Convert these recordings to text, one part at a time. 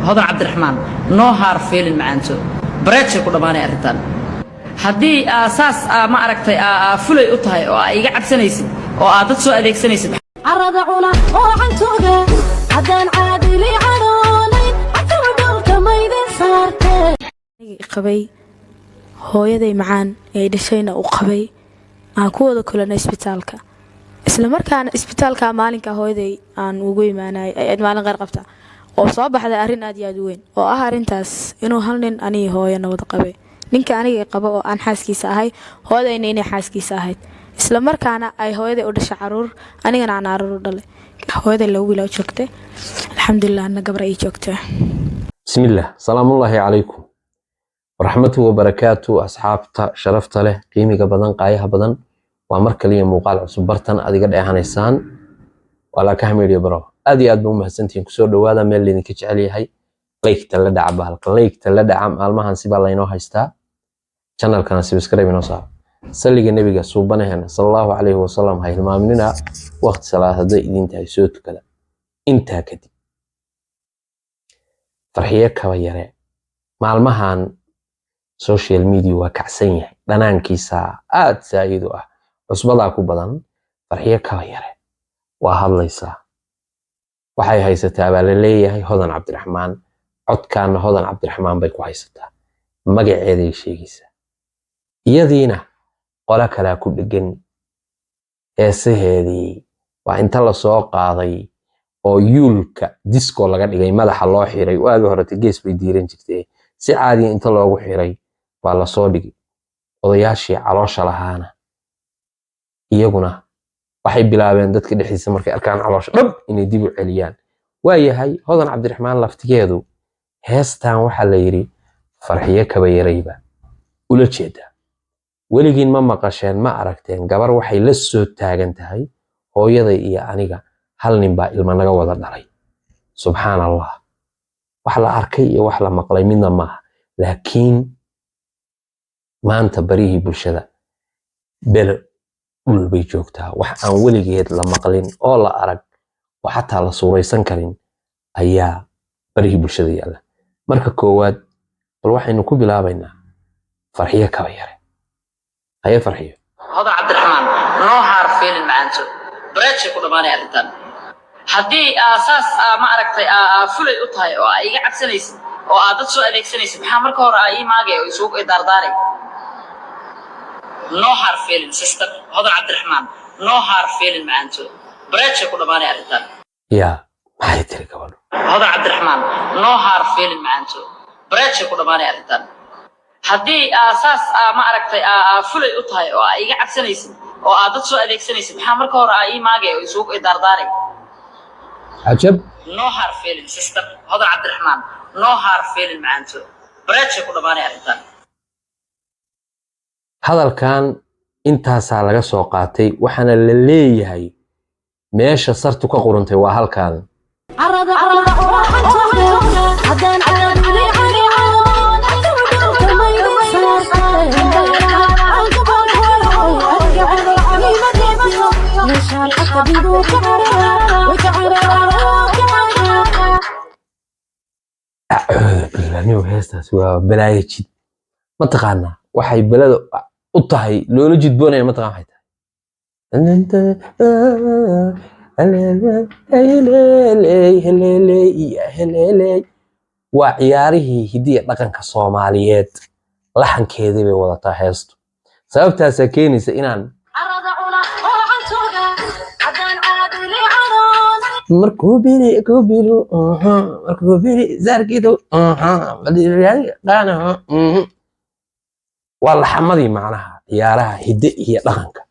هذا عبد الرحمن نو هار فيلين معنته بريتش ku dhamaanay arintan hadii asaas ma aragtay fulay u tahay oo ay iga cabsanaysid oo aad dad soo adeegsanaysid arada cuna oo cantooga hadaan caadili canoolay afar dhulka maydin saartay qabay hooyaday macaan ee dhashayna u qabay aan ku wada kulanay isbitaalka isla markaana isbitaalka maalinka hooyaday aan ugu imaanay ay maalin qaar qabta oo soo baxday arin aad iyo aad weyn oo ah arintaas inuu hal nin aniga hooyana wada qabay ninka aniga qabo oo aan xaaskiisa ahay hooyadayna inay xaaskiisa ahayd isla markaana ay hooyaday u dhashay caruur anigana aan caruur u dhalay hooyaday lagu wiilaa joogtay alxamdulillah ana gabar ay joogtay bismillah salaamullaahi calaykum waraxmatuhu wabarakaatu asxaabta sharafta leh qiimiga badan qaayaha badan waa mar kaliya muuqaal cusub bartan adiga dheehanaysaan wala ka hamiiriyo baro aad iyo aad buu mahadsantiin ku soo dhawaada meel idinka jecel yahay like la dhaca bahalka like la dhaca maalmahan si baa la inoo haystaa channelkana subscribe inoo saar saliga nabiga suubanaheena sallallahu alayhi wasallam hay hilmaaminina waqti salaada idin tahay soo tukada inta kadib farxiye kaba yare maalmahan social media waa kacsan yahay dhanaankiisa aad saayido ah cusbada ku badan farxiye kaba yare waa hadlaysaa waxay haysataa baa la leeyahay hodan cabdiraxmaan codkaana hodan cabdiraxmaan bay ku haysataa magaceeday sheegaysaa iyadiina qola kala ku dhagan heesaheedii waa inta la soo qaaday oo yuulka disco laga dhigay madaxa loo xiray waagi hore gees bay diiran jirtay si caadi inta loogu xiray waa la soo dhigay odayaashii caloosha lahaana iyaguna waxay bilaabeen dadka dhexdiisa markay arkaan caloosha dhab inay dib u celiyaan waayahay hodan cabdiraxmaan laftigeedu heestan waxa la yiri farxiye kaba yarayba ula jeeda weligiin ma maqasheen ma aragteen gabar waxay la soo taagan tahay hooyada iyo aniga hal nin baa ilma naga wada dhalay subhanallah wax la arkay iyo wax la maqlay midna ma laakiin maanta barihii bulshada bel dhul bay joogtaa wax aan weligeed la maqlin oo la arag oo xataa la suuraysan karin ayaa barihii bulshada yaala marka koowaad bal waxaynu ku bilaabaynaa farxiye kaba yare ayaa farxiyo هذا عبد الرحمن نو هار فيلين معنته بريتش ku dhamaanay arintan hadii asaas ma aragtay fulay u tahay oo ay iga cabsanaysid oo aad dad soo adeegsanaysid maxaa marka hore ay maagay oo isugu idardaaray نو هار فيلين sister هذا عبد الرحمن نو هار فيلين معنته بريتش ku dhamaanay arintan yaa maxay tiri gabadhu هذا عبد الرحمن نو هار فيلين معنته بريتش ku dhamaanay arintan hadii asaas ma aragtay fulay u tahay oo ay iga cabsanaysid oo aad dad soo adeegsanaysid maxaa marka hore ay maagay oo isugu idardaaray عجب نو هار فيلين sister هذا عبد الرحمن نو هار فيلين معنته بريتش ku dhamaanay arintan hadalkan intaasaa laga soo qaatay waxaana la leeyahay meesha sartu ka qurantay waa halkan arada cuna oo cantooga hadaan caadili canoolay afar dhulka maydin niyo heestaas waa balaayo jid ma taqaanaa waxay balada u tahay loola jidboonaya ma taqaan waxay tahay waa ciyaarihii hidiya dhaqanka Soomaaliyeed laxankeedii bay wadataa heestu sababtaas keenaysa inaan arada cuna oo cantooga hadaan caadili canoolay markuu biri zarkido waa laxamadii macnaha ciyaaraha hidde iyo dhaqanka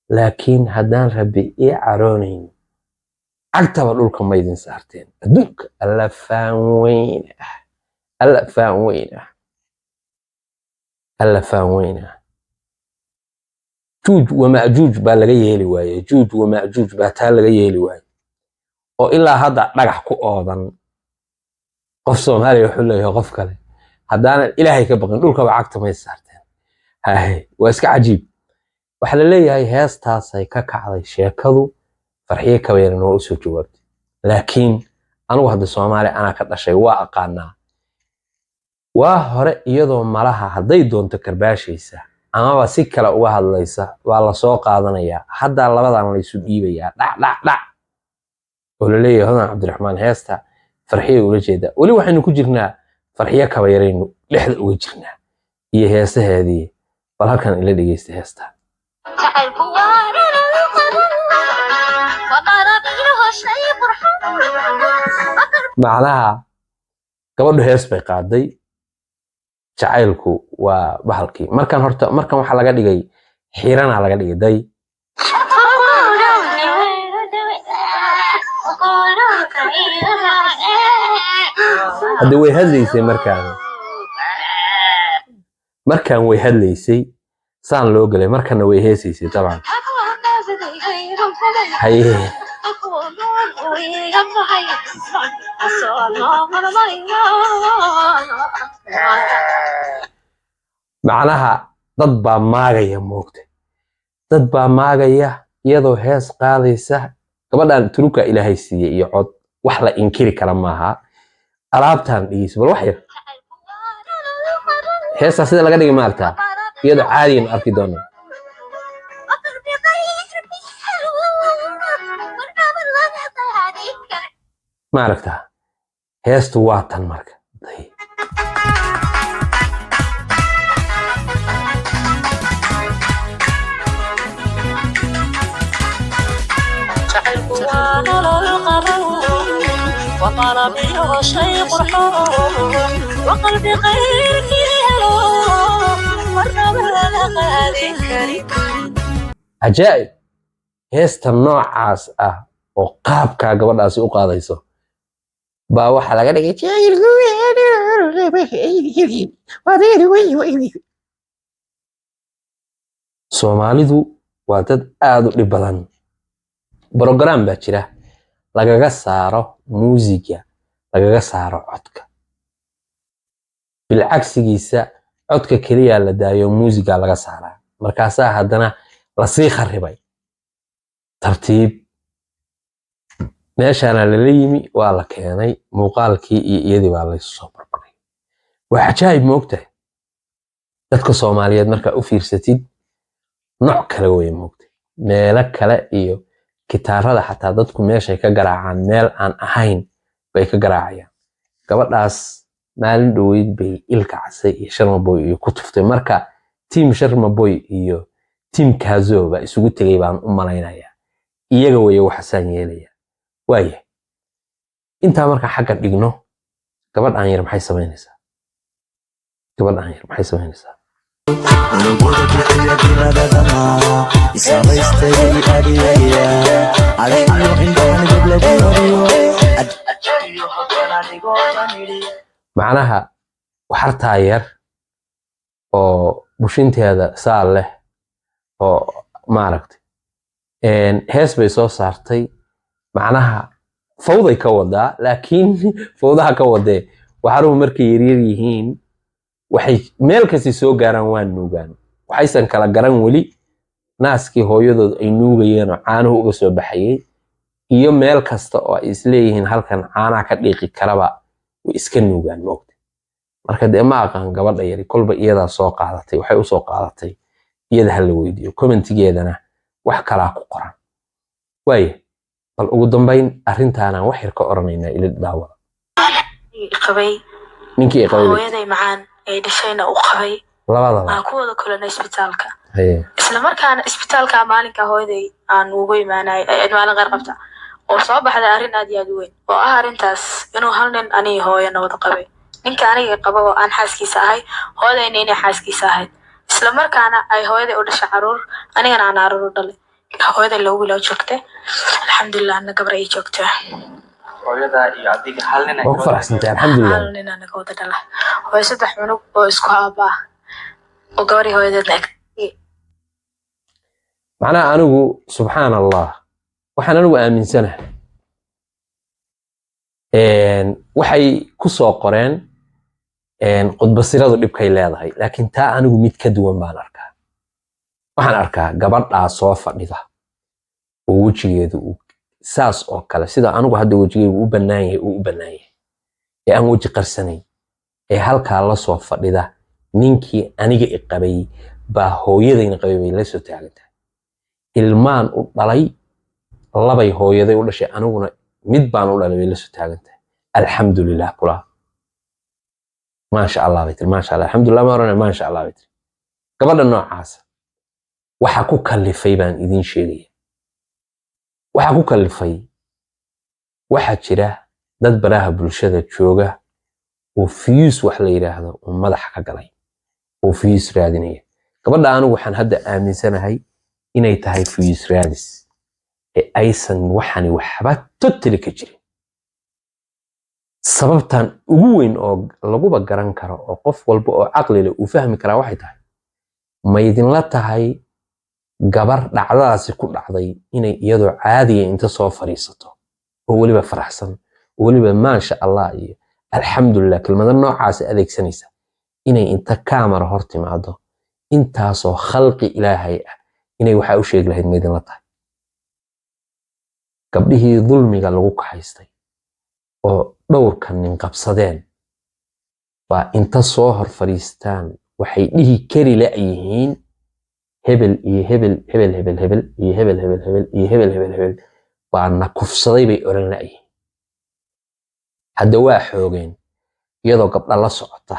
laakiin haddaan rabbi ii caroonayn cagtaba dhulka maydin saarteen adduunka alla faan weyn ah juuj wamaajuuj baa laga yeeli waaye juuj wamaajuuj baa taa laga yeeli waaye oo ilaa hadda dhagax ku oodan qof Soomaaliya wuxuu leeyahay qof kale haddaan ilaahay ka baqin dhulkaba cagta may saarteen waa iska cajiib waxa la leeyahay heestaas ay ka kacday sheekadu farxiye kaba yare noo soo jawaabtay laakiin anigu hadda Soomaali ana ka dhashay waa aqaanaa waa hore iyadoo malaha hadday doonto karbaashaysa amaba si kale uga hadlaysa waa la soo qaadanayaa hadda labadan la isu dhiibayaa dhac oo la leeyahay Hodan Cabdiraxmaan heesta farxiye ula jeeda wali waxaynu ku jirnaa farxiye kaba yaraynu lixda uga jirnaa iyo heesaheedii bal halkan ila dhageysta heesta macnaha gabadhu hees bay qaaday jacaylku waa bahalkii markan waxa laga dhigay xiirana laga dhigay day hadda way hadlaysay markaan way hadlaysay saan loo galay markana way heesaysay taban haye macnaha dad baa maagaya moogta dad baa maagaya iyadoo hees qaadaysa gabadhan turuka ilaahay siiyay iyo cod wax la inkiri kara maaha alaabtan dhigis bal wax yar heesa sida laga dhigay maarta iyadoo caadiyan arki doona maaragta heestu waa tan marka وطلبي شيء قرحان وقلبي غيرك يهلو مرة بلغ هذه عجائب heesta noocaas ah oo qaabka gabadhaasi u qaadayso baa waxa laga dhigay Soomaalidu waa dad aad u dhib badan program baa jira lagaga saaro muusiga lagaga saaro codka bilcagsigiisa codka kaliya la daayo muusiga laga saaraa markaas haddana la sii kharibay tartiib meeshana la yimi waa la keenay muuqaalkii iyo iyadii baa la soo barbaray waxa cajaa'ib moogtay dadka Soomaaliyeed marka u fiirsatid nooc kale way moogtay meelo kale iyo gitaarada xataa dadku meeshay ka garaacaan meel aan ahayn bay ka garaacayaan gabadhaas maalin dhaweyd bay ilka casay iyo Sharma Boy iyo ku tuftay marka team Sharma Boy iyo team Kazo ba isugu tagay baan u malaynayaa iyaga way wax san yeelaya waaye inta marka xagga dhigno gabadhan yar maxay sameynaysaa macnaha waxartaa yar oo bushinteeda saal leh oo maaragtay hees bay soo saartay macnaha fawday ka wadaa laakiin fawdaha ka wadee waxaruhu markay yaryar yihiin waxay meel kasi soo gaaraan waan nuugaan waxaysan kala garan wali naaskii hooyadood ay nuugayeen oo caanuhu uga soo baxayay iyo meel kasta oo ay isleeyihiin halkan caanaha ka dhiiqi karaba way iska nuugaan moogta marka dee ma aqaan gabadha yari kolba iyadaa soo qaadatay waxay u soo qaadatay iyada hal la weydiiyo commentigeedana wax kala ku qoran waaye bal ugu dambayn arintaana wax yar ka oranaynaa ila daawada qabay ninkii qabay hooyaday macaan ay dhashayna u qabay labadaba ku wada kulanay isbitaalka haye isla markaana isbitaalka maalinka hooyaday aan ugu imaanay maalin qaar qabta oo soo baxday arrin aad iyo aad u weyn oo ah arrintaas inuu hal nin aniga hooyana wada qabay ninka aniga qaba oo aan xaaskiisa ahay hooyadayna inay xaaskiisa ahayd isla markaana ay hooyaday u dhashay caruur anigana aan caruur u dhalay hooyaday loogu wiil joogtay alxamdulilah ana gabar ay joogtaa hooyada iyo adiga hal nin oo faraxsantay alxamdulilah hal nin anaga wada dhala hooyo saddex cunug oo isku aabaa oo gabadhii hooyadeedna macnaha anigu subxaan allah waxaan anigu aaminsanahay waxay ku soo qoreen qudbasiradu dhibkay leedahay laakiin taa anigu mid ka duwan baan arkaa waxaan arkaa gabadhaa soo fadhida oo wejigeedu uu saas oo kale sida anigu hadda wejigaygu u bannaan yahay uu u bannaan yahay ee aan weji qarsanayn ee halkaa la soo fadhida ninkii aniga i qabay baa hooyadayna qabay bay la soo taagan tahay ilmaan u dhalay labay hooyaday u dhashay aniguna mid baan u dhalay bay la soo taagan tahay alxamdulilah kula maasha allah bay tiri maasha allah alxamdulilah ma oranay maasha allah bay tiri gabadha noocaasa waxa ku kallifay baan idiin sheegaya waxa ku kallifay waxaa jira dad baraha bulshada jooga oo fiyuus wax la yiraahdo oo madaxa ka galay oo fiyuus raadinaya gabadha anigu waxaan hadda aaminsanahay inay tahay fiyuus raadis ee aysan waxani waxba totally ka jirin sababtan ugu weyn oo laguba garan karo oo qof walba oo caqli leh uu fahmi karaa waxay tahay ma idinla tahay gabar dhacdadaasi ku dhacday inay iyadoo caadiya inta soo fariisato oo weliba faraxsan oo weliba maasha allah iyo alxamdulilah kelmado noocaas adeegsanaysa inay inta kaamara hor timaado intaasoo khalqi ilaahay ah inay waxaa u sheegi lahayd ma idinla tahay gabdhihii dulmiga lagu kaxaystay oo dhowrka nin qabsadeen baa inta soo hor fadhiistaan waxay dhihi kari la'yihiin hebel iyo hebel hebel hebel hebel iyo hebel hebel hebel iyo hebel hebel hebel baa na kufsaday bay oran la'yihiin hadda waa xoogeen iyadoo gabdha la socota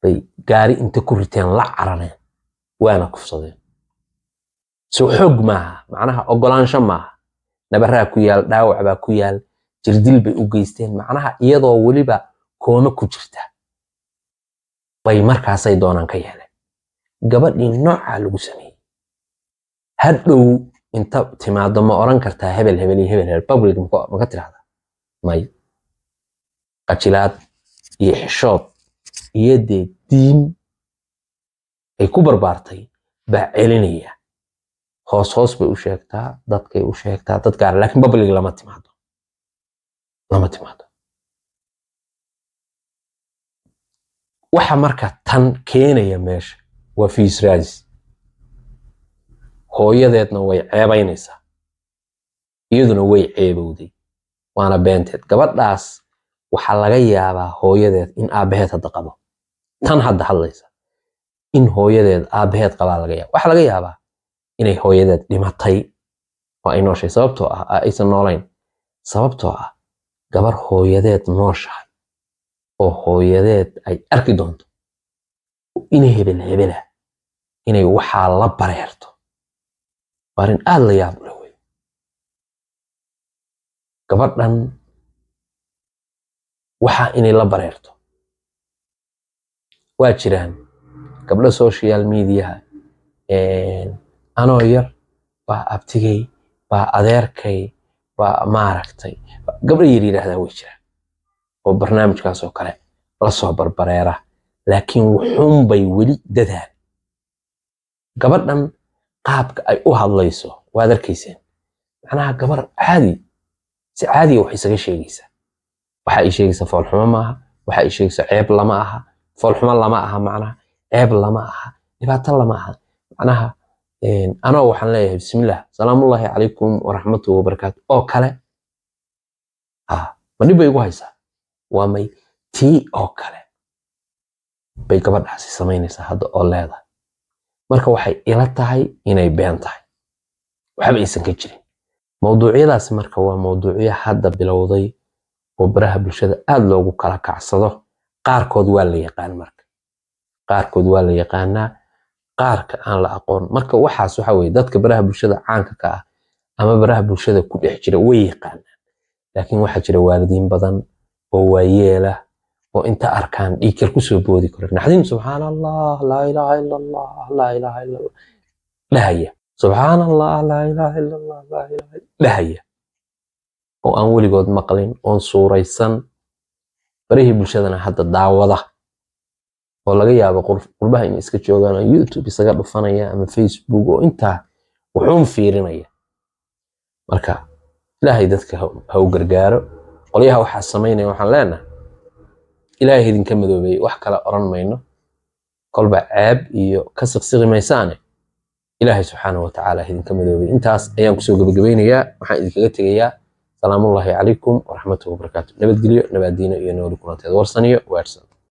bay gaari inta ku riteen la carareen waana kufsadeen soo xoog maaha macnaha ogolaansho maaha nabaraa ku yaal dhaawac baa ku yaal jirdil bay u geysteen macnaha iyadoo weliba kooma ku jirta bay markaasay doonaan ka yeeleen gabadhii noocaa lagu sameeyey hadhow inta timaado ma oran kartaa hebel hebel iyo hebel hebel public maka tirahda may qajilaad iyo xishood iyo dee diin ay ku barbaartay baa celinaya hoos hoos bay u sheegtaa dadkay u sheegtaa dad gaar laakiin public lama timaado waxa marka tan keenaya meesha waa fiis raadis hooyadeedna way ceebaynaysaa iyaduna way ceebowday waana beenteed gabadhaas waxaa laga yaabaa hooyadeed in aabaheed hadda qabo tan hadda hadlaysa in hooyadeed aabaheed qabaa laga yaaba waxaa laga yaabaa inay hooyadeed dhimatay oo ay nooshay sababtoo ah aysan noolayn sababtoo ah gabar hooyadeed nooshahay oo hooyadeed ay arki doonto inay hebel hebela inay waxaa la bareerto waa arrin aad la yaab leh wey gabadhan waxaa inay la bareerto waa jiraan gabdho social mediaha anoo yar baa abtigay baa adeerkay baa maaragtay gabdho yar yiraahdaa way jiraan oo barnaamijkaas oo kale la soo barbareera laakiin wuxuun bay weli dadaan gabadhan qaabka ay u hadlayso waad arkayseen macnaha gabar caadi si caadiya wax isaga sheegaysa waxa ay sheegaysa foolxumo maaha waxa ay sheegaysa ceeb lama aha foolxumo lama aha macnaha ceeb lama aha dhibaato lama aha macnaha anoo waxaan leeyahay bismillah salaamullaahi calaykum waraxmatuhu wabarakaatu oo kale ma dhib bay igu haysaa waa may tii oo kale bay gabadhaasi samaynaysaa hadda oo leedahay marka waxay ila tahay inay been tahay waxba aysan ka jirin mawduucyadaasi marka waa mawduucyo hadda bilowday oo baraha bulshada aad loogu kala kacsado qaarkood waa la yaqaan marka qaarkood waa la yaqaanaa qaarka aan la aqoon marka waxaas waxa weeye dadka baraha bulshada caanka ka ah ama baraha bulshada ku dhex jira way yaqaanaan laakiin waxaa jira waalidiin badan oo waayeela oo inta arkaan dhiigkal ku soo boodi karo naxdin subxaan allah laa ilaaha illa allah laa ilaaha illa allah dhahaya subxaan allah laa ilaaha illa allah laa ilaaha dhahaya oo aan weligood maqlin oon suuraysan barihii bulshadana hadda daawada oo laga yaabo qurbaha in iska joogaan oo YouTube isaga dhufanaya ama Facebook oo intaa wuxuun fiirinaya marka ilaahay dadka ha u gargaaro qolyaha waxaa samaynaya waxaan leenahay ilaahay idinka madoobay wax kala oran mayno kolba ceeb iyo ka siqsiqi maysaane ilaahay subxaanahu wa tacaala idinka madoobay intaas ayaan kusoo gabagabeynayaa waxaan idinkaga tegayaa salaamullaahi calaykum waraxmatullahi wabarakaatu nabadgelyo nabadiino iyo nooli kulanteed warsaniyo weersan